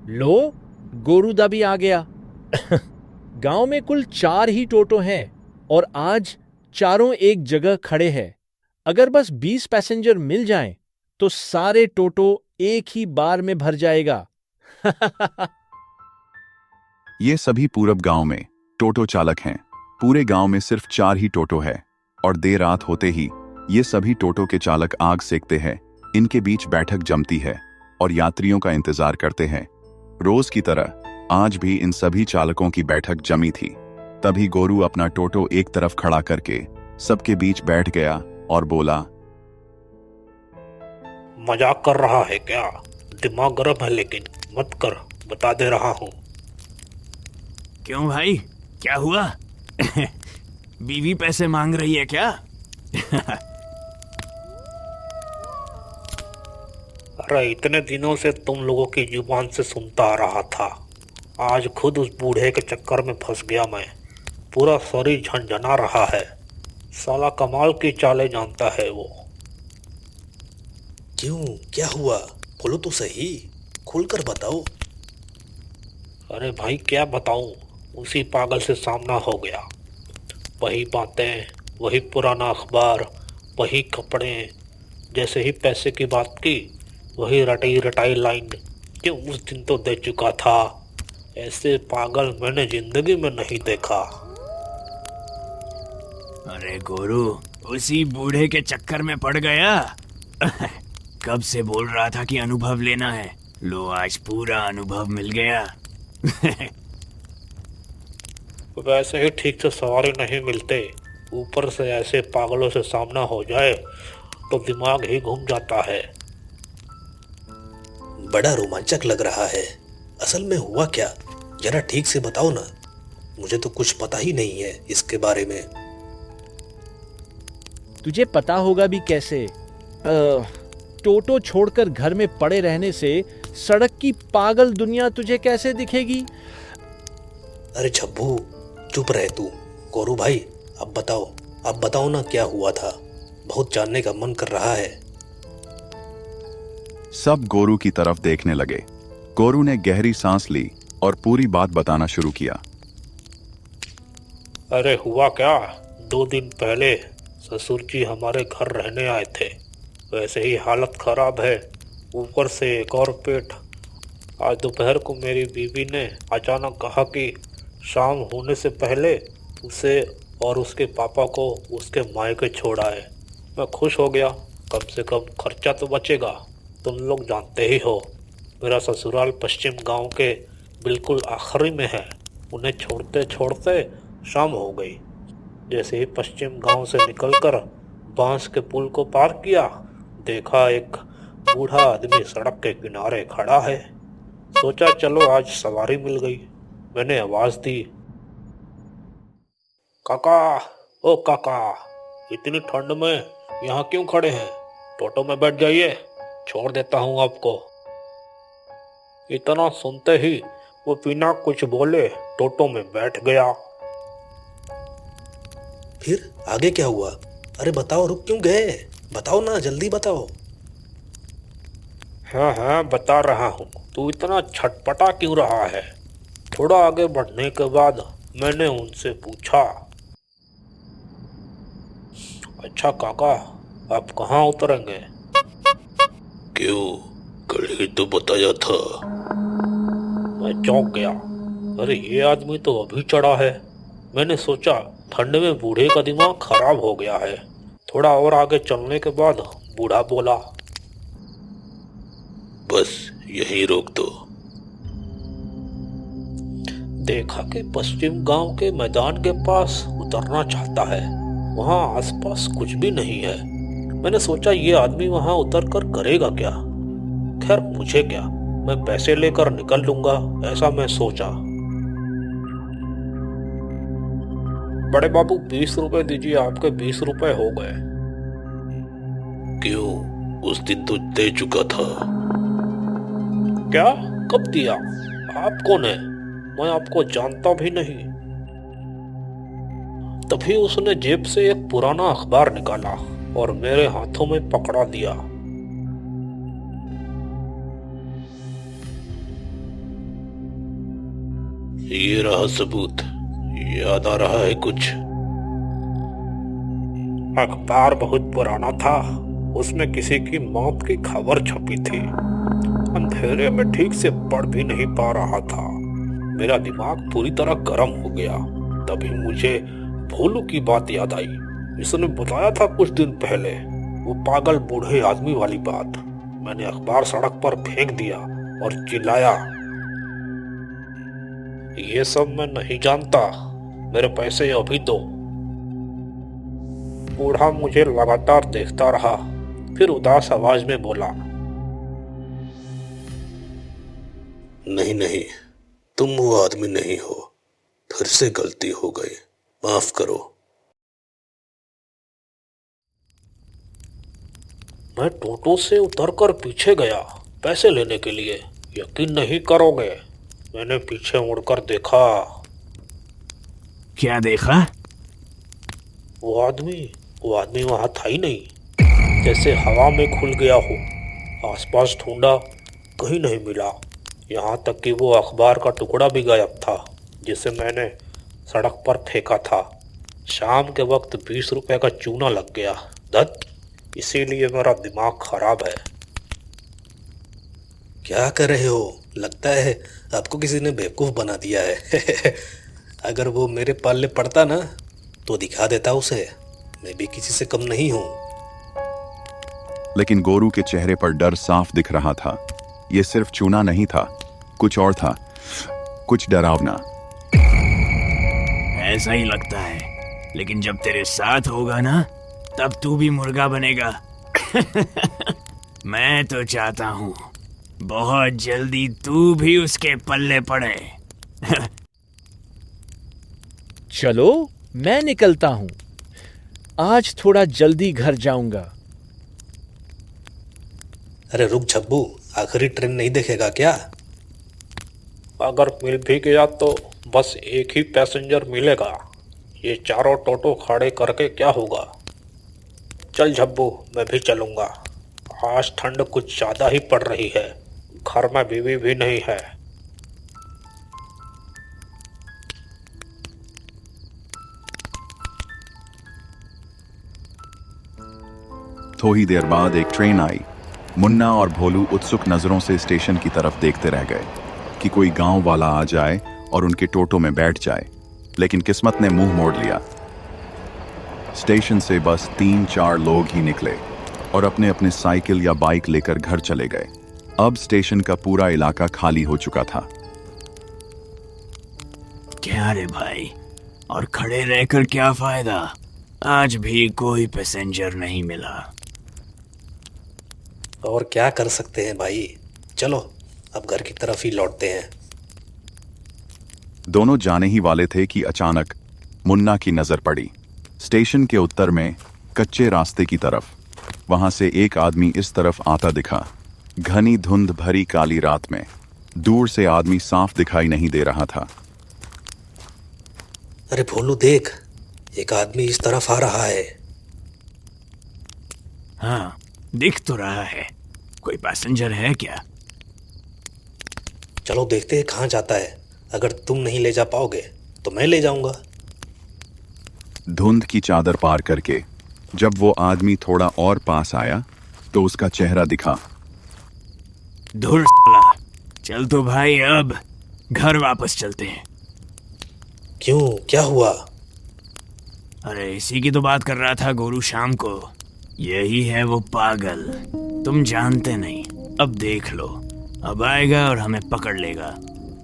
लो, गोरूदा भी आ गया। गांव में कुल 4 ही टोटो हैं और आज चारों एक जगह खड़े हैं। अगर बस 20 पैसेंजर मिल जाएं, तो सारे टोटो एक ही बार में भर जाएगा। ये सभी पूरब गांव में टोटो चालक हैं। पूरे गांव में सिर्फ 4 ही टोटो है और देर रात होते ही ये सभी टोटो के चालक आग सेकते हैं। इनके बीच बैठक जमती है और यात्रियों का इंतजार करते हैं। रोज की तरह आज भी इन सभी चालकों की बैठक जमी थी। तभी गोरू अपना टोटो एक तरफ खड़ा करके सबके बीच बैठ गया और बोला, मजाक कर रहा है क्या? दिमाग गर्म है लेकिन मत कर, बता दे रहा हूँ। क्यों भाई, क्या हुआ? बीवी पैसे मांग रही है क्या? अरे इतने दिनों से तुम लोगों की जुबान से सुनता आ रहा था, आज खुद उस बूढ़े के चक्कर में फंस गया मैं। पूरा शरीर झंझना रहा है। साला कमाल की चालें जानता है वो। क्यों, क्या हुआ? बोलो तो सही, खुलकर बताओ। अरे भाई क्या बताऊं, उसी पागल से सामना हो गया। वही बातें, वही पुराना अखबार, वही कपड़े। जैसे ही पैसे की बात की, वही रटाई रटाई लाइन जो उस दिन तो दे चुका था। ऐसे पागल मैंने जिंदगी में नहीं देखा। अरे गोरू, उसी बूढ़े के चक्कर में पड़ गया। कब से बोल रहा था कि अनुभव लेना है, लो आज पूरा अनुभव मिल गया। वैसे ही ठीक से सवारी नहीं मिलते, ऊपर से ऐसे पागलों से सामना हो जाए तो दिमाग ही घूम जाता है। बड़ा रोमांचक लग रहा है। असल में हुआ क्या, जरा ठीक से बताओ ना। मुझे तो कुछ पता ही नहीं है इसके बारे में। तुझे पता होगा भी कैसे? टोटो छोड़कर घर में पड़े रहने से सड़क की पागल दुनिया तुझे कैसे दिखेगी? अरे छब्बू, चुप रहे तू। गोरू भाई, अब बताओ ना क्या हुआ था। बहुत जानने का मन कर रहा है। सब गोरू की तरफ देखने लगे। गोरू ने गहरी सांस ली और पूरी बात बताना शुरू किया। अरे हुआ क्या, 2 दिन पहले ससुर जी हमारे घर रहने आए थे। वैसे ही हालत खराब है, ऊपर से एक और पेट। आज दोपहर को मेरी बीवी ने अचानक कहा कि शाम होने से पहले उसे और उसके पापा को उसके मायके छोड़ आए। मैं खुश हो गया, कम से कम खर्चा तो बचेगा। तुम लोग जानते ही हो, मेरा ससुराल पश्चिम गांव के बिल्कुल आखिरी में है। उन्हें छोड़ते छोड़ते शाम हो गई। जैसे ही पश्चिम गांव से निकलकर बांस के पुल को पार किया, देखा एक बूढ़ा आदमी सड़क के किनारे खड़ा है। सोचा चलो आज सवारी मिल गई। मैंने आवाज दी, काका, ओ काका, इतनी ठंड में यहाँ क्यों खड़े हैं? टोटो में बैठ जाइए, छोड़ देता हूँ आपको। इतना सुनते ही वो बिना कुछ बोले टोटो में बैठ गया। फिर आगे क्या हुआ? अरे बताओ, रुक क्यों गए? बताओ ना, जल्दी बताओ। हाँ हाँ बता रहा हूँ, तू इतना छटपटा क्यों रहा है? थोड़ा आगे बढ़ने के बाद मैंने उनसे पूछा, अच्छा काका, आप कहाँ उतरेंगे? क्यों, कल ही तो बताया था। मैं चौंक गया। अरे ये आदमी तो अभी चढ़ा है। मैंने सोचा ठंड में बूढ़े का दिमाग खराब हो गया है। थोड़ा और आगे चलने के बाद बूढ़ा बोला, बस यहीं रोक दो। देखा कि पश्चिम गांव के मैदान के पास उतरना चाहता है। वहां आसपास कुछ भी नहीं है। मैंने सोचा ये आदमी वहां उतरकर करेगा क्या। खैर मुझे क्या, मैं पैसे लेकर निकल लूंगा, ऐसा मैं सोचा। बड़े बाबू 20 रुपए दीजिए, आपके 20 रुपए हो गए। क्यों, उस दिन तो दे चुका था। क्या, कब दिया? आप कौन है? मैं आपको जानता भी नहीं। तभी उसने जेब से एक पुराना अखबार निकाला और मेरे हाथों में पकड़ा दिया। ये रहा सबूत। याद आ रहा है कुछ? अखबार बहुत पुराना था, उसमें किसी की मौत की खबर छपी थी। अंधेरे में ठीक से पढ़ भी नहीं पा रहा था। मेरा दिमाग पूरी तरह गर्म हो गया। तभी मुझे भोलू की बात याद आई। इसने बताया था कुछ दिन पहले, वो पागल बूढ़े आदमी वाली बात। मैंने अखबार सड़क पर फेंक दिया और चिल्लाया, ये सब मैं नहीं जानता, मेरे पैसे अभी दो। बूढ़ा मुझे लगातार देखता रहा, फिर उदास आवाज में बोला, नहीं नहीं, तुम वो आदमी नहीं हो, फिर से गलती हो गई, माफ करो। मैं टोटो से उतरकर पीछे गया पैसे लेने के लिए। यकीन नहीं करोगे, मैंने पीछे मुड़कर देखा। क्या देखा? वो आदमी वहां था ही नहीं, जैसे हवा में खुल गया हो। आसपास ढूंढा, कहीं नहीं मिला। यहाँ तक कि वो अखबार का टुकड़ा भी गायब था जिसे मैंने सड़क पर फेंका था। शाम के वक्त 20 रुपए का चूना लग गया। धत, इसीलिए मेरा दिमाग खराब है। क्या कर रहे हो? लगता है आपको किसी ने बेवकूफ बना दिया है। अगर वो मेरे पाले पड़ता ना तो दिखा देता उसे, मैं भी किसी से कम नहीं हूं। लेकिन गोरू के चेहरे पर डर साफ दिख रहा था। ये सिर्फ चूना नहीं था, कुछ और था, कुछ डरावना। ऐसा ही लगता है, लेकिन जब तेरे साथ होगा ना, तब तू भी मुर्गा बनेगा। मैं तो चाहता हूँ बहुत जल्दी तू भी उसके पल्ले पड़े। चलो, मैं निकलता हूं। आज थोड़ा जल्दी घर जाऊंगा। अरे रुक झब्बू, आखिरी ट्रेन नहीं देखेगा क्या? अगर मिल भी गया तो बस एक ही पैसेंजर मिलेगा। ये चारों टोटो खड़े करके क्या होगा? चल झब्बू, मैं भी चलूंगा। आज ठंड कुछ ज्यादा ही पड़ रही है, घर में बीवी भी नहीं है। थोड़ी देर बाद एक ट्रेन आई। मुन्ना और भोलू उत्सुक नजरों से स्टेशन की तरफ देखते रह गए कि कोई गांव वाला आ जाए और उनके टोटो में बैठ जाए, लेकिन किस्मत ने मुंह मोड़ लिया। स्टेशन से बस 3-4 लोग ही निकले और अपने अपने साइकिल या बाइक लेकर घर चले गए। अब स्टेशन का पूरा इलाका खाली हो चुका था। क्या रे भाई, और खड़े रहकर क्या फायदा? आज भी कोई पैसेंजर नहीं मिला। और क्या कर सकते हैं भाई, चलो अब घर की तरफ ही लौटते हैं। दोनों जाने ही वाले थे कि अचानक मुन्ना की नजर पड़ी स्टेशन के उत्तर में कच्चे रास्ते की तरफ। वहां से एक आदमी इस तरफ आता दिखा। घनी धुंध भरी काली रात में दूर से आदमी साफ दिखाई नहीं दे रहा था। अरे भोलू देख, एक आदमी इस तरफ आ रहा है। हाँ, दिख तो रहा है। कोई पैसेंजर है क्या? चलो देखते हैं कहाँ जाता है। अगर तुम नहीं ले जा पाओगे तो मैं ले जाऊंगा। धुंध की चादर पार करके जब वो आदमी थोड़ा और पास आया तो उसका चेहरा दिखा। धुर साला, चल तो भाई, अब घर वापस चलते हैं। क्यों, क्या हुआ? अरे इसी की तो बात कर रहा था गोरू शाम को। यही है वो पागल, तुम जानते नहीं। अब देख लो, अब आएगा और हमें पकड़ लेगा।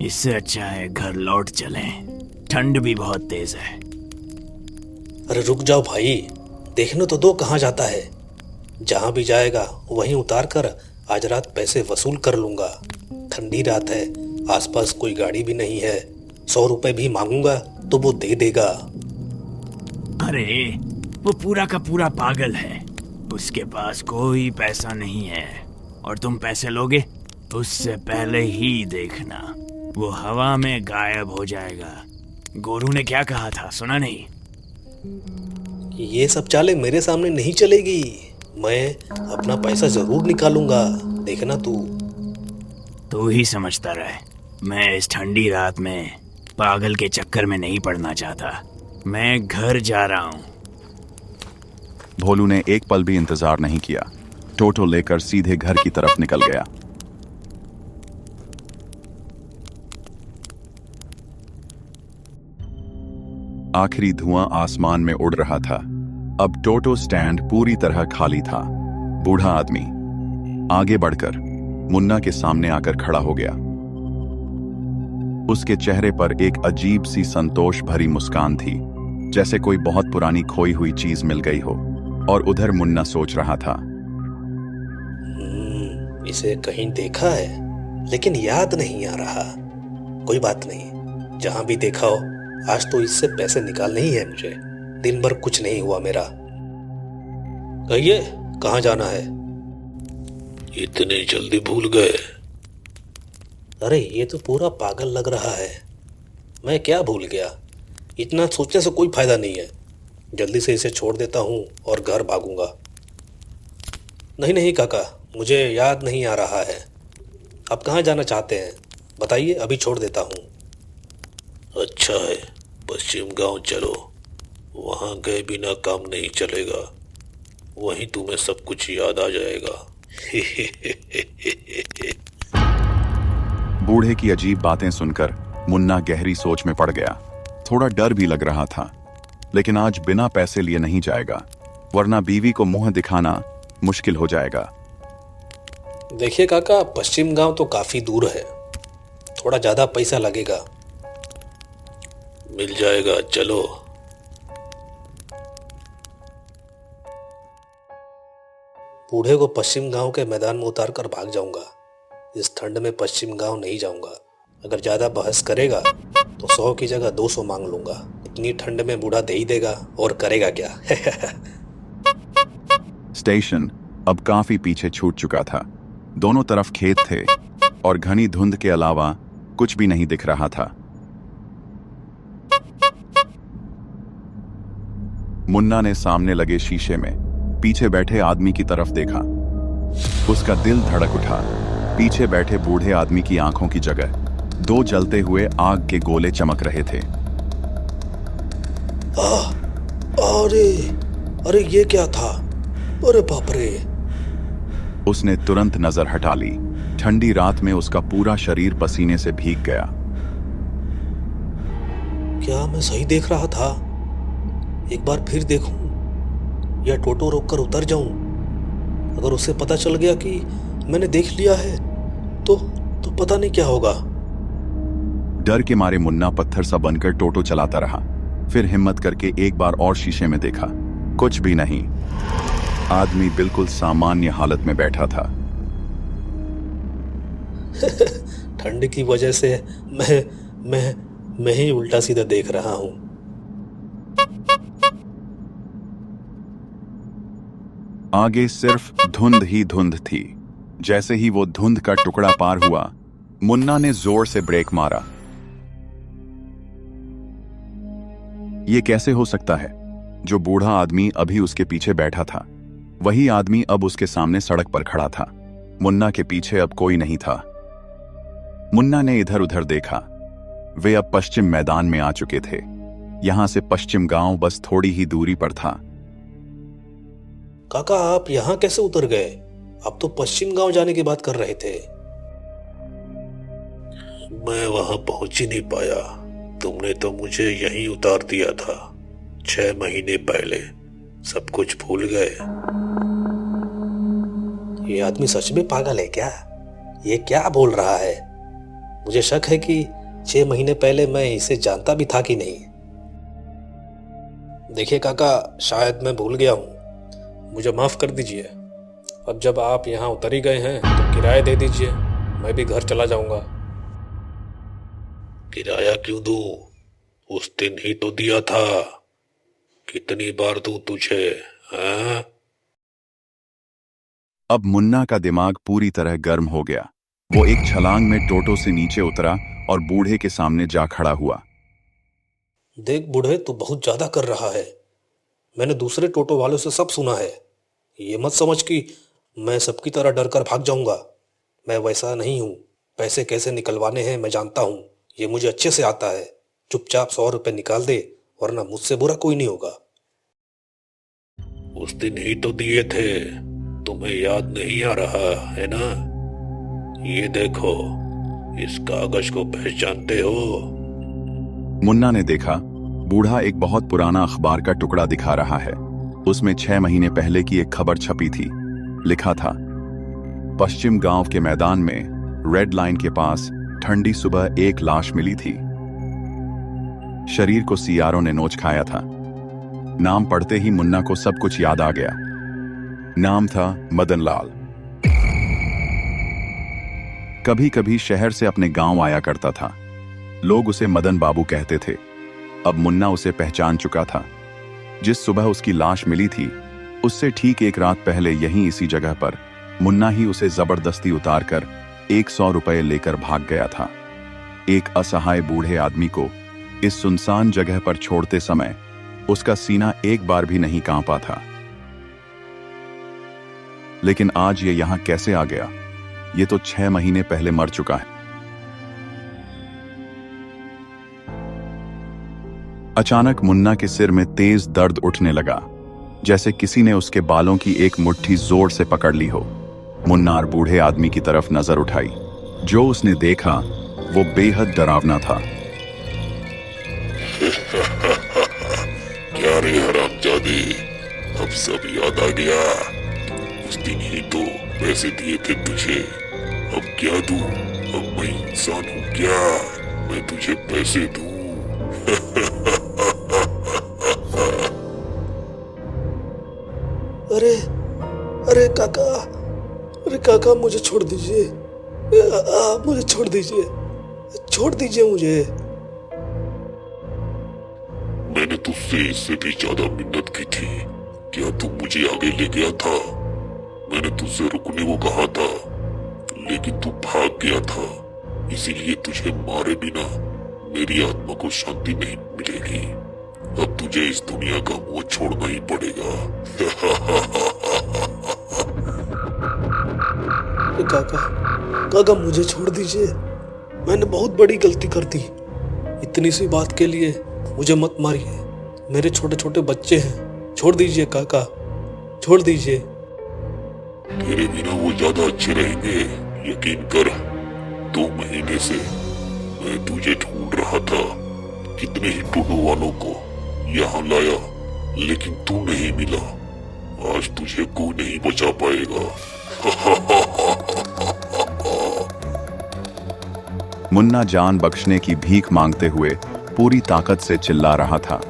इससे अच्छा है घर लौट चलें, ठंड भी बहुत तेज है। अरे रुक जाओ भाई, देखने तो दो कहाँ जाता है। जहाँ भी जाएगा वहीं उतार कर आज रात पैसे वसूल कर लूंगा। ठंडी रात है, आसपास कोई गाड़ी भी नहीं है। 100 रुपए भी मांगूंगा तो वो दे देगा। अरे वो पूरा का पूरा पागल है, उसके पास कोई पैसा नहीं है। और तुम पैसे लोगे उससे पहले ही देखना, वो हवा में गायब हो जाएगा। गोरू ने क्या कहा था, सुना नहीं? ये सब चालें मेरे सामने नहीं चलेगी। मैं अपना पैसा जरूर निकालूंगा, देखना तू। तू ही समझता रहे। मैं इस ठंडी रात में पागल के चक्कर में नहीं पड़ना चाहता। मैं घर जा रहा हूँ। भोलू ने एक पल भी इंतजार नहीं किया। टोटो लेकर सीधे घर की तरफ निकल गया। आखिरी धुआं आसमान में उड़ रहा था। अब टोटो स्टैंड पूरी तरह खाली था। बूढ़ा आदमी आगे बढ़कर मुन्ना के सामने आकर खड़ा हो गया। उसके चेहरे पर एक अजीब सी संतोष भरी मुस्कान थी, जैसे कोई बहुत पुरानी खोई हुई चीज मिल गई हो। और उधर मुन्ना सोच रहा था, इसे कहीं देखा है लेकिन याद नहीं आ रहा। कोई बात नहीं, जहां भी देखा हो आज तो इससे पैसे निकालने ही है मुझे। दिन भर कुछ नहीं हुआ मेरा। कहिए कहाँ जाना है? इतने जल्दी भूल गए? अरे ये तो पूरा पागल लग रहा है। मैं क्या भूल गया? इतना सोचने से कोई फायदा नहीं है। जल्दी से इसे छोड़ देता हूँ और घर भागूंगा। नहीं नहीं काका, मुझे याद नहीं आ रहा है। आप कहाँ जाना चाहते हैं बताइए, अभी छोड़ देता हूँ। अच्छा है, पश्चिम गांव चलो। वहां गए बिना काम नहीं चलेगा। वहीं तुम्हें सब कुछ याद आ जाएगा। बूढ़े की अजीब बातें सुनकर मुन्ना गहरी सोच में पड़ गया। थोड़ा डर भी लग रहा था, लेकिन आज बिना पैसे लिए नहीं जाएगा, वरना बीवी को मुंह दिखाना मुश्किल हो जाएगा। देखिए काका, पश्चिम गांव तो काफी दूर है, थोड़ा ज्यादा पैसा लगेगा। मिल जाएगा, चलो। बूढ़े को पश्चिम गांव के मैदान में उतार कर भाग जाऊंगा। इस ठंड में पश्चिम गांव नहीं जाऊंगा। अगर ज्यादा बहस करेगा तो 100 की जगह 200 मांग लूंगा। इतनी ठंड में बूढ़ा दे ही देगा और करेगा क्या। स्टेशन अब काफी पीछे छूट चुका था। दोनों तरफ खेत थे और घनी धुंध के अलावा कुछ भी नहीं दिख रहा था। मुन्ना ने सामने लगे शीशे में पीछे बैठे आदमी की तरफ देखा। उसका दिल धड़क उठा। पीछे बैठे बूढ़े आदमी की आंखों की जगह 2 जलते हुए आग के गोले चमक रहे थे। अरे अरे ये क्या था? अरे बाप रे! उसने तुरंत नजर हटा ली। ठंडी रात में उसका पूरा शरीर पसीने से भीग गया। क्या मैं सही देख रहा था? एक बार फिर देखूं या टोटो रोककर उतर जाऊं? अगर उसे पता चल गया कि मैंने देख लिया है तो पता नहीं क्या होगा। डर के मारे मुन्ना पत्थर सा बनकर टोटो चलाता रहा। फिर हिम्मत करके एक बार और शीशे में देखा। कुछ भी नहीं। आदमी बिल्कुल सामान्य हालत में बैठा था। ठंड की वजह से मैं ही उल्टा सीधा देख रहा हूं। आगे सिर्फ धुंध ही धुंध थी। जैसे ही वो धुंध का टुकड़ा पार हुआ, मुन्ना ने जोर से ब्रेक मारा। ये कैसे हो सकता है? जो बूढ़ा आदमी अभी उसके पीछे बैठा था, वही आदमी अब उसके सामने सड़क पर खड़ा था। मुन्ना के पीछे अब कोई नहीं था। मुन्ना ने इधर उधर देखा। वे अब पश्चिम मैदान में आ चुके थे। यहां से पश्चिम गांव बस थोड़ी ही दूरी पर था। काका, आप यहां कैसे उतर गए? आप तो पश्चिम गांव जाने की बात कर रहे थे। मैं वहां पहुंच ही नहीं पाया। तुमने तो मुझे यहीं उतार दिया था 6 महीने पहले। सब कुछ भूल गए। ये आदमी सच में पागल है क्या? ये क्या बोल रहा है? मुझे शक है कि 6 महीने पहले मैं इसे जानता भी था कि नहीं। देखिए काका, शायद मैं भूल गया हूं, मुझे माफ कर दीजिए। अब जब आप यहाँ उतर ही गए हैं तो किराया दे दीजिए, मैं भी घर चला जाऊंगा। किराया क्यों दूं? उस दिन ही तो दिया था। कितनी बार दूं तुझे? हाँ? अब मुन्ना का दिमाग पूरी तरह गर्म हो गया। वो एक छलांग में टोटो से नीचे उतरा और बूढ़े के सामने जा खड़ा हुआ। देख बूढ़े, तू बहुत ज्यादा कर रहा है। मैंने दूसरे टोटो वालों से सब सुना है। ये मत समझ कि मैं सबकी तरह डर कर भाग जाऊंगा। मैं वैसा नहीं हूं। पैसे कैसे निकलवाने हैं मैं जानता हूं। ये मुझे अच्छे से आता है। चुपचाप 100 रुपए निकाल दे, वरना मुझसे बुरा कोई नहीं होगा। उस दिन ही तो दिए थे, तुम्हें याद नहीं आ रहा है ना? ये देखो, इस कागज को पहचानते हो? मुन्ना ने देखा, बूढ़ा एक बहुत पुराना अखबार का टुकड़ा दिखा रहा है। उसमें 6 महीने पहले की एक खबर छपी थी। लिखा था, पश्चिम गांव के मैदान में रेड लाइन के पास ठंडी सुबह एक लाश मिली थी। शरीर को सियारों ने नोच खाया था। नाम पढ़ते ही मुन्ना को सब कुछ याद आ गया। नाम था मदन लाल। कभी कभी शहर से अपने गांव आया करता था। लोग उसे मदन बाबू कहते थे। अब मुन्ना उसे पहचान चुका था। जिस सुबह उसकी लाश मिली थी, उससे ठीक एक रात पहले यहीं इसी जगह पर मुन्ना ही उसे जबरदस्ती उतारकर 100 रुपए लेकर भाग गया था। एक असहाय बूढ़े आदमी को इस सुनसान जगह पर छोड़ते समय उसका सीना एक बार भी नहीं कांपा था। लेकिन आज ये यहां कैसे आ गया? ये तो 6 महीने पहले मर चुका है। अचानक मुन्ना के सिर में तेज दर्द उठने लगा, जैसे किसी ने उसके बालों की एक मुट्ठी जोर से पकड़ ली हो। मुन्ना और बूढ़े आदमी की तरफ नजर उठाई। जो उसने देखा वो बेहद डरावना था। क्या रे हरामजादे, अब सब याद आ गया? उस दिन ही तो पैसे दिए थे तुझे। अब क्या दूं? अब मैं इंसान हूँ क्या? मैं तुझे पैसे दूं? अरे अरे काका, अरे काका, मुझे छोड़ दीजिए। मुझे छोड़ दीजिए, छोड़ दीजिए मुझे। मैंने तुझसे इससे भी ज्यादा मिन्नत की थी। क्या तू मुझे आगे ले गया था? मैंने तुझसे रुकने को कहा था, लेकिन तू भाग गया था। इसीलिए तुझे मारे बिना मेरी आत्मा को शांति नहीं मिलेगी। अब तुझे इस दुनिया का मुंह छोड़ना ही पड़ेगा। काका, काका, मुझे छोड़ दीजिए। मैंने बहुत बड़ी गलती कर दी। इतनी सी बात के लिए मुझे मत मारिए। मेरे छोटे छोटे बच्चे हैं। छोड़ दीजिए काका, छोड़ दीजिए। तेरे बिना वो ज्यादा अच्छे रहेंगे, यकीन कर। 2 महीने से मैं तुझे ढूंढ रहा था। कितने ही टोटो वालों को यहाँ लाया, लेकिन तू नहीं मिला। आज तुझे कोई नहीं बचा पाएगा। मुन्ना जान बख्शने की भीख मांगते हुए पूरी ताकत से चिल्ला रहा था,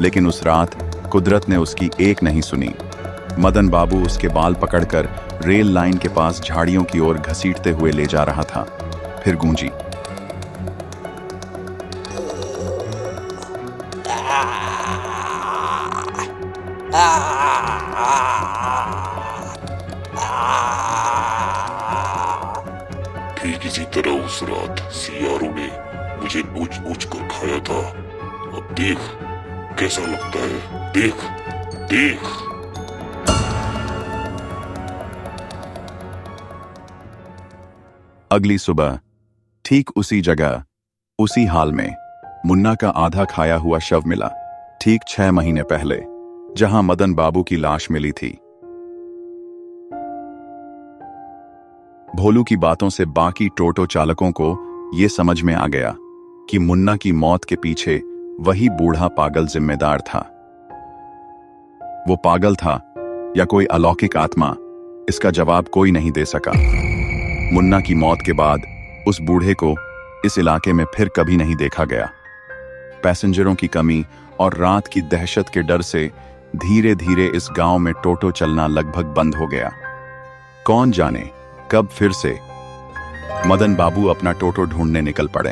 लेकिन उस रात कुदरत ने उसकी एक नहीं सुनी। मदन बाबू उसके बाल पकड़कर रेल लाइन के पास झाड़ियों की ओर घसीटते हुए ले जा रहा था। फिर गूंजी, ठीक इसी तरह उस रात सियारों ने मुझे नोच नोच कर खाया था। अब देख कैसा लगता है। देख देख। अगली सुबह ठीक उसी जगह, उसी हाल में मुन्ना का आधा खाया हुआ शव मिला। ठीक 6 महीने पहले, जहां मदन बाबू की लाश मिली थी। भोलू की बातों से बाकी टोटो चालकों को यह समझ में आ गया कि मुन्ना की मौत के पीछे वही बूढ़ा पागल जिम्मेदार था। वो पागल था या कोई अलौकिक आत्मा, इसका जवाब कोई नहीं दे सका। मुन्ना की मौत के बाद उस बूढ़े को इस इलाके में फिर कभी नहीं देखा गया। पैसेंजरों की कमी और रात की दहशत के डर से धीरे धीरे इस गांव में टोटो चलना लगभग बंद हो गया। कौन जाने कब फिर से मदन बाबू अपना टोटो ढूंढने निकल पड़े।